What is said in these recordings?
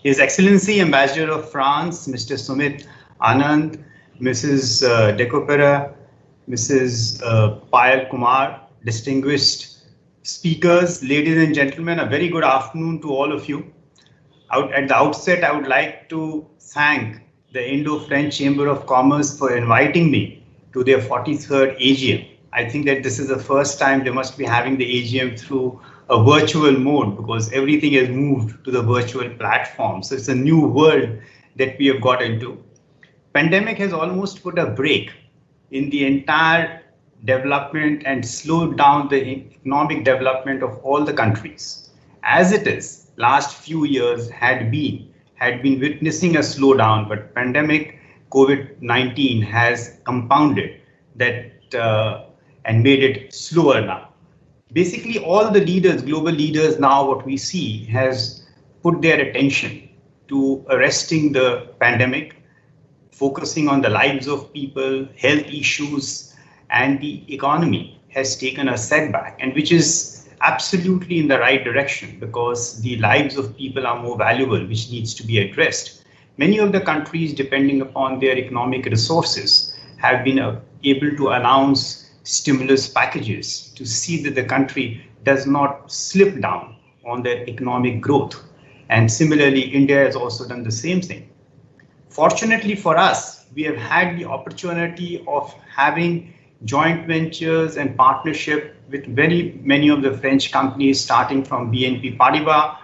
His Excellency Ambassador of France, Mr. Sumit Anand, Mrs. Decopera, Mrs. Payal Kumar, distinguished speakers, ladies and gentlemen, a very good afternoon to all of you. At the outset, I would like to thank the Indo-French Chamber of Commerce for inviting me to their 43rd AGM. I think that this is the first time they must be having the AGM through a virtual mode because everything has moved to the virtual platform. So it's a new world that we have got into. Pandemic has almost put a break in the entire development and slowed down the economic development of all the countries. As it is, last few years had been witnessing a slowdown, but pandemic COVID-19 has compounded that and made it slower now. Basically, all the leaders, global leaders now, what we see has put their attention to arresting the pandemic, focusing on the lives of people, health issues, and the economy has taken a setback, and which is absolutely in the right direction because the lives of people are more valuable, which needs to be addressed. Many of the countries, depending upon their economic resources, have been able to announce stimulus packages to see that the country does not slip down on their economic growth. And similarly, India has also done the same thing. Fortunately for us, we have had the opportunity of having joint ventures and partnership with very many of the French companies, starting from BNP Paribas.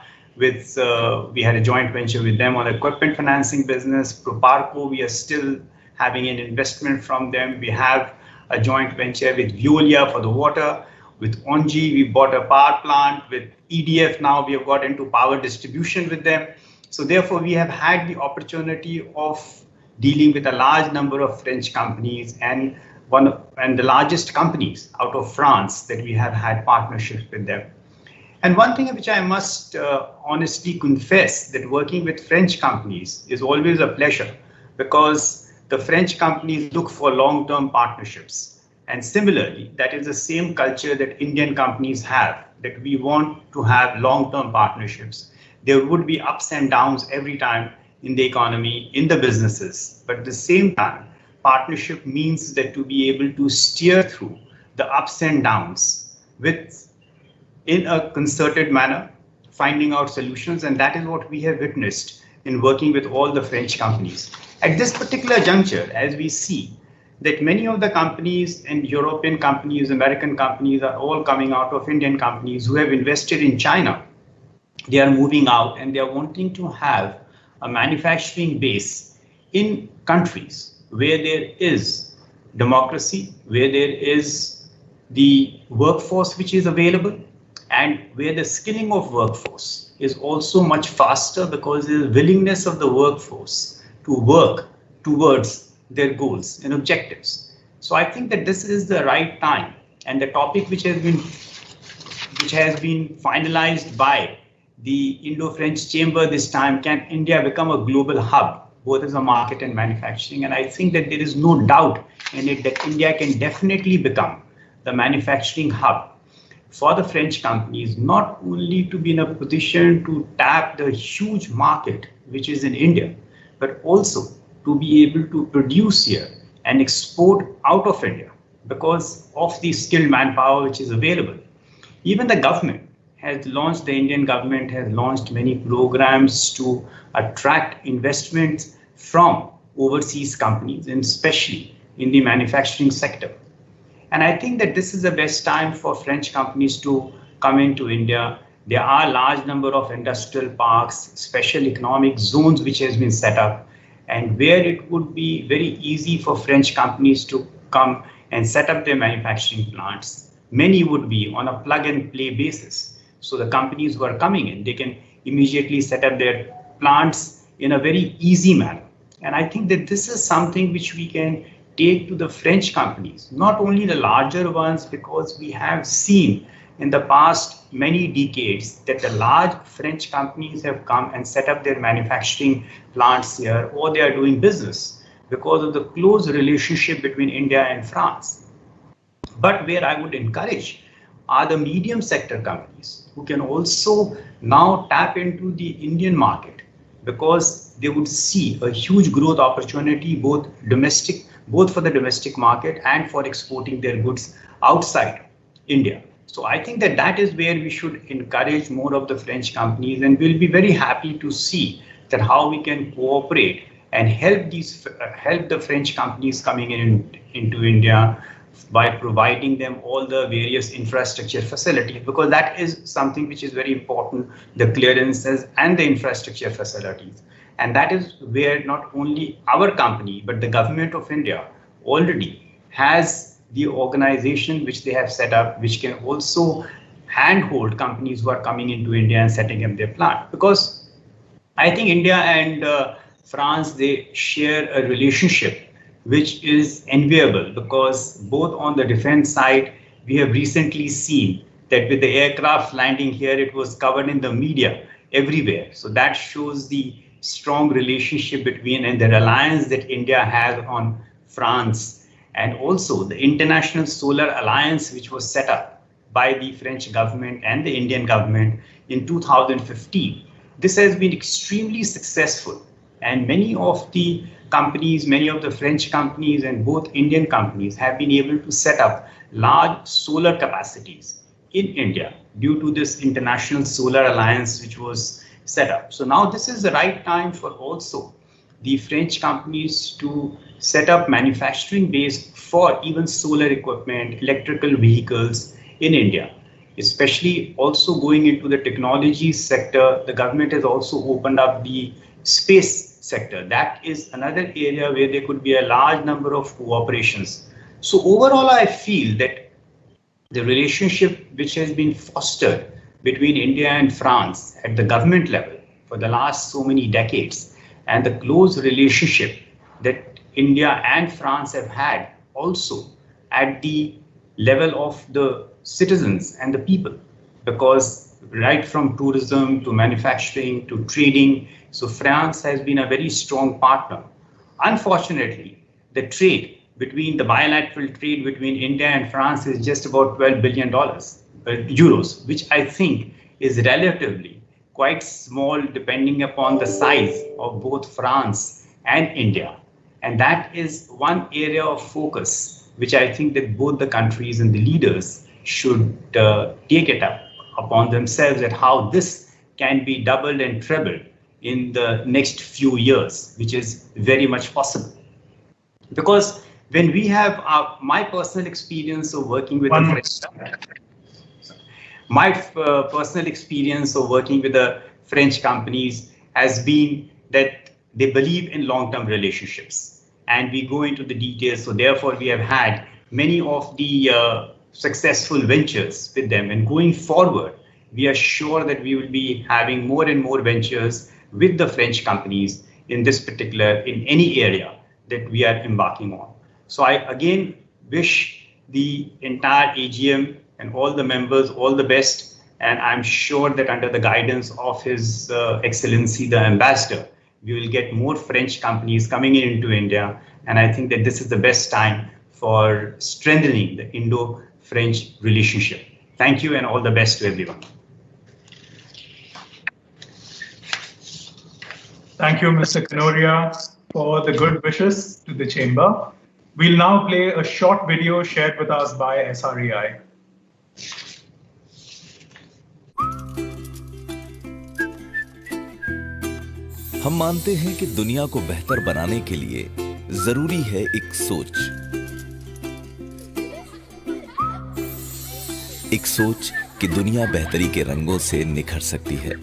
We had a joint venture with them on equipment financing business. Proparco, we are still having an investment from them. We have a joint venture with Veolia for the water. With Ongi, we bought a power plant. With EDF, now we have got into power distribution with them. So therefore, we have had the opportunity of dealing with a large number of French companies and the largest companies out of France that we have had partnerships with them. And one thing which I must honestly confess, that working with French companies is always a pleasure because the French companies look for long-term partnerships. And similarly, that is the same culture that Indian companies have, that we want to have long-term partnerships. There would be ups and downs every time in the economy, in the businesses, but at the same time, partnership means that to be able to steer through the ups and downs in a concerted manner, finding out solutions, and that is what we have witnessed in working with all the French companies. At this particular juncture, as we see that many of the companies and European companies, American companies are all coming out of Indian companies who have invested in China. They are moving out and they are wanting to have a manufacturing base in countries where there is democracy, where there is the workforce which is available, and where the skilling of workforce is also much faster because there is willingness of the workforce to work towards their goals and objectives. So I think that this is the right time, and the topic which has been finalized by the Indo-French Chamber this time, can India become a global hub, both as a market and manufacturing? And I think that there is no doubt in it that India can definitely become the manufacturing hub for the French companies, not only to be in a position to tap the huge market which is in India, but also to be able to produce here and export out of India because of the skilled manpower which is available. Even the government has launched, the Indian government has launched many programs to attract investments from overseas companies, and especially in the manufacturing sector. And I think that this is the best time for French companies to come into India. There are a large number of industrial parks, special economic zones which has been set up, and where it would be very easy for French companies to come and set up their manufacturing plants. Many would be on a plug and play basis. So the companies who are coming in, they can immediately set up their plants in a very easy manner. And I think that this is something which we can take to the French companies, not only the larger ones, because we have seen in the past many decades that the large French companies have come and set up their manufacturing plants here, or they are doing business because of the close relationship between India and France. But where I would encourage are the medium sector companies who can also now tap into the Indian market because they would see a huge growth opportunity, both for the domestic market and for exporting their goods outside India. So I think that is where we should encourage more of the French companies, and we'll be very happy to see that how we can cooperate and help the French companies coming into India by providing them all the various infrastructure facilities, because that is something which is very important, the clearances and the infrastructure facilities. And that is where not only our company, but the government of India already has the organization which they have set up, which can also handhold companies who are coming into India and setting up their plant. Because I think India and France, they share a relationship which is enviable, because both on the defense side, we have recently seen that with the aircraft landing here, it was covered in the media everywhere. So that shows the strong relationship between and the reliance that India has on France, and also the International Solar Alliance, which was set up by the French government and the Indian government in 2015. This has been extremely successful, and many of the companies, many of the French companies and both Indian companies have been able to set up large solar capacities in India due to this International Solar Alliance which was set up. So now this is the right time for also the French companies to set up manufacturing base for even solar equipment, electrical vehicles in India, especially also going into the technology sector. The government has also opened up the space sector. That is another area where there could be a large number of cooperations. So overall, I feel that the relationship which has been fostered between India and France at the government level for the last so many decades, and the close relationship that India and France have had also at the level of the citizens and the people, because right from tourism to manufacturing to trading, so France has been a very strong partner. Unfortunately, the bilateral trade between India and France is just about $12 billion euros, which I think is relatively quite small depending upon the size of both France and India. And that is one area of focus, which I think that both the countries and the leaders should take it upon themselves, at how this can be doubled and trebled in the next few years, which is very much possible. Because when we have my personal experience of working with the French companies has been that they believe in long-term relationships, and we go into the details. So therefore, we have had many of the successful ventures with them, and going forward, we are sure that we will be having more and more ventures with the French companies in any area that we are embarking on. So I again wish the entire AGM and all the members all the best, and I'm sure that under the guidance of His Excellency the Ambassador, we will get more French companies coming into India, and I think that this is the best time for strengthening the Indo-French relationship. Thank you, and all the best to everyone. Thank you, Mr. Kanoria, for the good wishes to the chamber. We'll now play a short video shared with us by SREI. हम मानते हैं कि दुनिया को बेहतर बनाने के लिए जरूरी है एक सोच कि दुनिया बेहतरी के रंगों से निखर सकती है।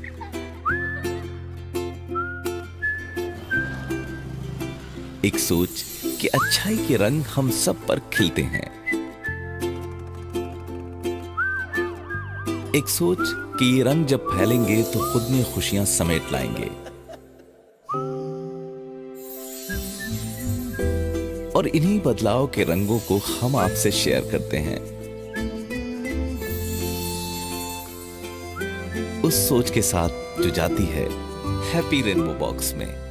एक सोच कि अच्छाई के रंग हम सब पर खिलते हैं। एक सोच कि ये रंग जब फैलेंगे तो खुद में खुशियां समेट लाएंगे। और इन्हीं बदलाव के रंगों को हम आपसे शेयर करते हैं। उस सोच के साथ जो जाती है हैप्पी रेनबो बॉक्स में।